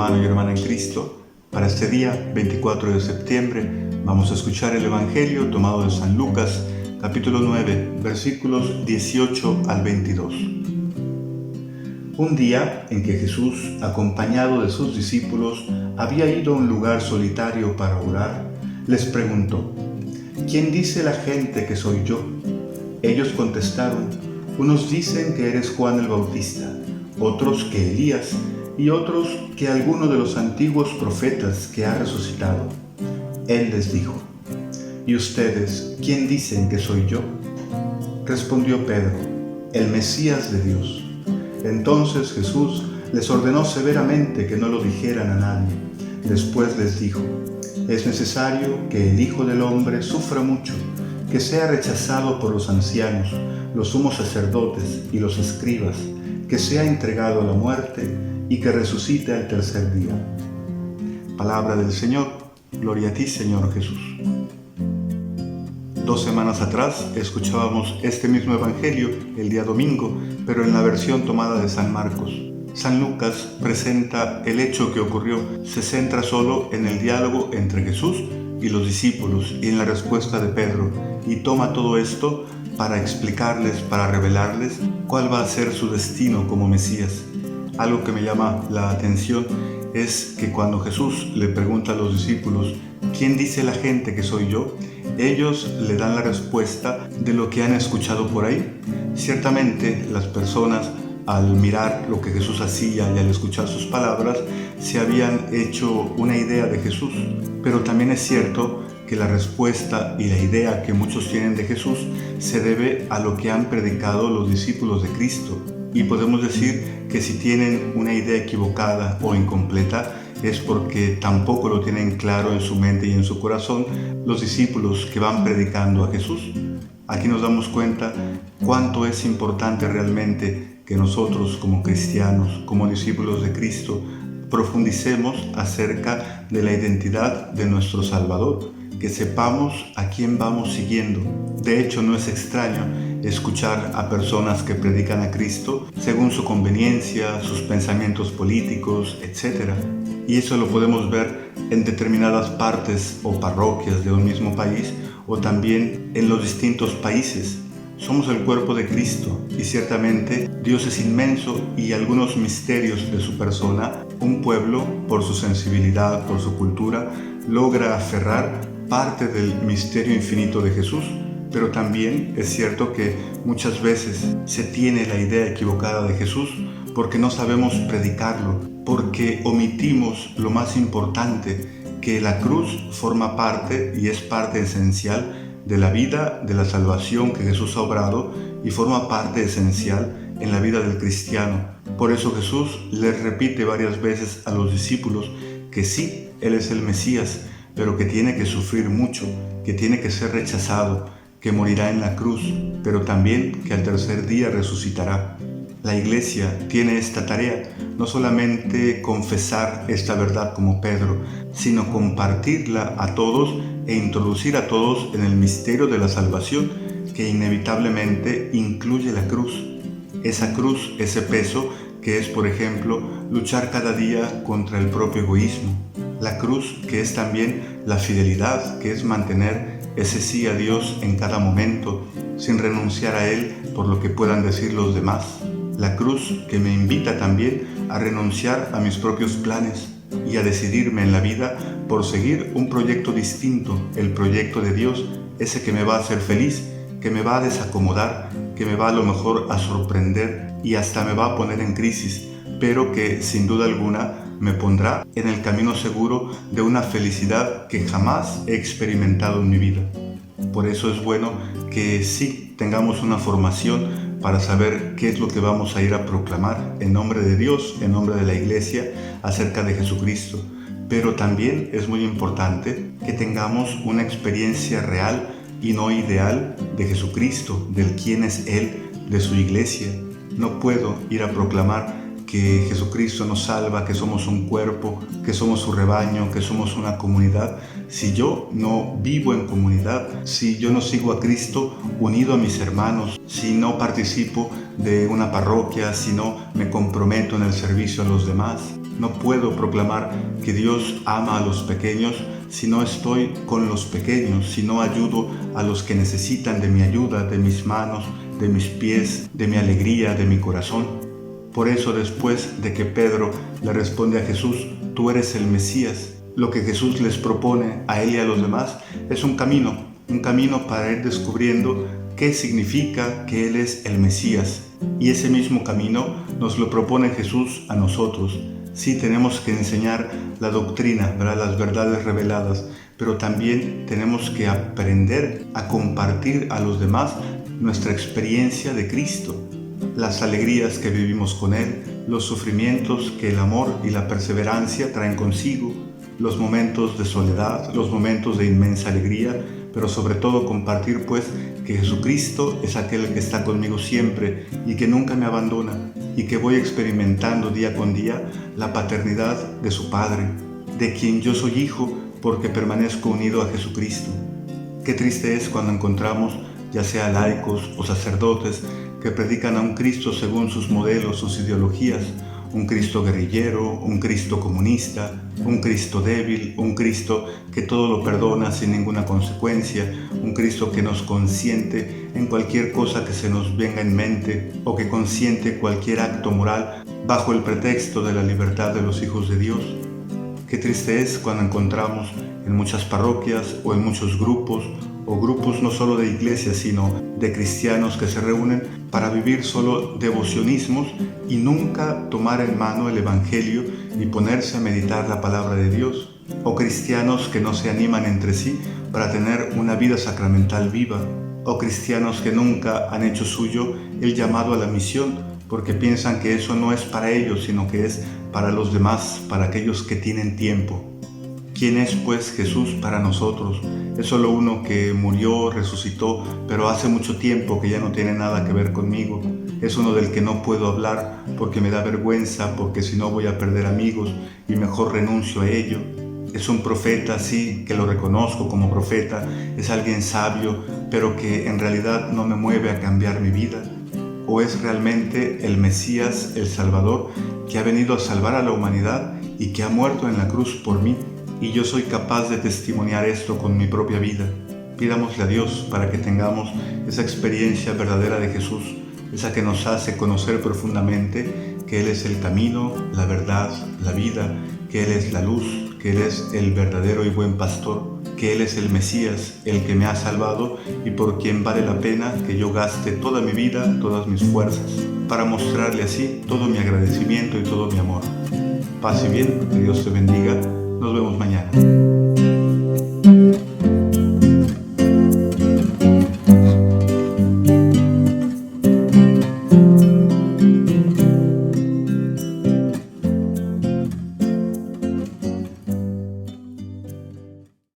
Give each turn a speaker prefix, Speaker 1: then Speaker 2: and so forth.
Speaker 1: hermano y hermana en Cristo. Para este día, 24 de septiembre, vamos a escuchar el Evangelio tomado de San Lucas, capítulo 9, versículos 18 al 22. Un día en que Jesús, acompañado de sus discípulos, había ido a un lugar solitario para orar, les preguntó: ¿Quién dice la gente que soy yo? Ellos contestaron: unos dicen que eres Juan el Bautista, otros que Elías, y otros que alguno de los antiguos profetas que ha resucitado. Él les dijo: ¿Y ustedes quién dicen que soy yo? Respondió Pedro: el Mesías de Dios. Entonces Jesús les ordenó severamente que no lo dijeran a nadie. Después les dijo: es necesario que el Hijo del Hombre sufra mucho, que sea rechazado por los ancianos, los sumos sacerdotes y los escribas, que sea entregado a la muerte y que resucite al tercer día. Palabra del Señor. Gloria a ti, Señor Jesús. 2 semanas atrás escuchábamos este mismo Evangelio el día domingo, pero en la versión tomada de San Marcos. San Lucas presenta el hecho que ocurrió, se centra solo en el diálogo entre Jesús y los discípulos y en la respuesta de Pedro, y toma todo esto para explicarles, para revelarles cuál va a ser su destino como Mesías. Algo que me llama la atención es que cuando Jesús le pregunta a los discípulos: ¿quién dice la gente que soy yo?, ellos le dan la respuesta de lo que han escuchado por ahí. Ciertamente las personas, al mirar lo que Jesús hacía y al escuchar sus palabras, se habían hecho una idea de Jesús, pero también es cierto que la respuesta y la idea que muchos tienen de Jesús se debe a lo que han predicado los discípulos de Cristo. Y podemos decir que si tienen una idea equivocada o incompleta, es porque tampoco lo tienen claro en su mente y en su corazón los discípulos que van predicando a Jesús. Aquí nos damos cuenta cuánto es importante realmente que nosotros como cristianos, como discípulos de Cristo, profundicemos acerca de la identidad de nuestro Salvador, que sepamos a quién vamos siguiendo. De hecho, no es extraño escuchar a personas que predican a Cristo según su conveniencia, sus pensamientos políticos, etc. Y eso lo podemos ver en determinadas partes o parroquias de un mismo país, o también en los distintos países. Somos el cuerpo de Cristo y ciertamente Dios es inmenso, y algunos misterios de su persona, un pueblo, por su sensibilidad, por su cultura, logra aferrar parte del misterio infinito de Jesús. Pero también es cierto que muchas veces se tiene la idea equivocada de Jesús porque no sabemos predicarlo, porque omitimos lo más importante, que la cruz forma parte y es parte esencial de la vida, de la salvación que Jesús ha obrado, y forma parte esencial en la vida del cristiano. Por eso Jesús les repite varias veces a los discípulos que sí, Él es el Mesías, pero que tiene que sufrir mucho, que tiene que ser rechazado, que morirá en la cruz, pero también que al tercer día resucitará. La Iglesia tiene esta tarea, no solamente confesar esta verdad como Pedro, sino compartirla a todos e introducir a todos en el misterio de la salvación, que inevitablemente incluye la cruz. Esa cruz, ese peso que es, por ejemplo, luchar cada día contra el propio egoísmo. La cruz que es también la fidelidad, que es mantener ese sí a Dios en cada momento, sin renunciar a Él por lo que puedan decir los demás. La cruz que me invita también a renunciar a mis propios planes y a decidirme en la vida por seguir un proyecto distinto, el proyecto de Dios, ese que me va a hacer feliz, que me va a desacomodar, que me va a lo mejor a sorprender y hasta me va a poner en crisis, pero que sin duda alguna me pondrá en el camino seguro de una felicidad que jamás he experimentado en mi vida. Por eso es bueno que sí tengamos una formación para saber qué es lo que vamos a ir a proclamar en nombre de Dios, en nombre de la Iglesia, acerca de Jesucristo. Pero también es muy importante que tengamos una experiencia real y no ideal de Jesucristo, del quién es Él, de su Iglesia. No puedo ir a proclamar que Jesucristo nos salva, que somos un cuerpo, que somos su rebaño, que somos una comunidad, si yo no vivo en comunidad, si yo no sigo a Cristo unido a mis hermanos, si no participo de una parroquia, si no me comprometo en el servicio a los demás. No puedo proclamar que Dios ama a los pequeños si no estoy con los pequeños, si no ayudo a los que necesitan de mi ayuda, de mis manos, de mis pies, de mi alegría, de mi corazón. Por eso, después de que Pedro le responde a Jesús, tú eres el Mesías, lo que Jesús les propone a él y a los demás es un camino para ir descubriendo qué significa que Él es el Mesías. Y ese mismo camino nos lo propone Jesús a nosotros. Sí, tenemos que enseñar la doctrina, ¿verdad? Las verdades reveladas, pero también tenemos que aprender a compartir a los demás nuestra experiencia de Cristo, las alegrías que vivimos con Él, los sufrimientos que el amor y la perseverancia traen consigo, los momentos de soledad, los momentos de inmensa alegría, pero sobre todo compartir pues que Jesucristo es aquel que está conmigo siempre y que nunca me abandona y que voy experimentando día con día la paternidad de su Padre, de quien yo soy hijo porque permanezco unido a Jesucristo. Qué triste es cuando encontramos ya sea laicos o sacerdotes que predican a un Cristo según sus modelos, sus ideologías, un Cristo guerrillero, un Cristo comunista, un Cristo débil, un Cristo que todo lo perdona sin ninguna consecuencia, un Cristo que nos consiente en cualquier cosa que se nos venga en mente o que consiente cualquier acto moral bajo el pretexto de la libertad de los hijos de Dios. Qué triste es cuando encontramos en muchas parroquias o en muchos grupos, o grupos no solo de iglesias, sino de cristianos que se reúnen para vivir solo devocionismos y nunca tomar en mano el Evangelio y ponerse a meditar la palabra de Dios, o cristianos que no se animan entre sí para tener una vida sacramental viva, o cristianos que nunca han hecho suyo el llamado a la misión, porque piensan que eso no es para ellos, sino que es para los demás, para aquellos que tienen tiempo. ¿Quién es pues Jesús para nosotros? Es solo uno que murió, resucitó, pero hace mucho tiempo que ya no tiene nada que ver conmigo. Es uno del que no puedo hablar porque me da vergüenza, porque si no voy a perder amigos y mejor renuncio a ello. Es un profeta, sí, que lo reconozco como profeta. Es alguien sabio, pero que en realidad no me mueve a cambiar mi vida. ¿O es realmente el Mesías, el Salvador, que ha venido a salvar a la humanidad y que ha muerto en la cruz por mí? Y yo soy capaz de testimoniar esto con mi propia vida. Pidámosle a Dios para que tengamos esa experiencia verdadera de Jesús, esa que nos hace conocer profundamente que Él es el camino, la verdad, la vida, que Él es la luz, que Él es el verdadero y buen pastor, que Él es el Mesías, el que me ha salvado y por quien vale la pena que yo gaste toda mi vida, todas mis fuerzas, para mostrarle así todo mi agradecimiento y todo mi amor. Paz y bien, que Dios te bendiga. Nos vemos mañana.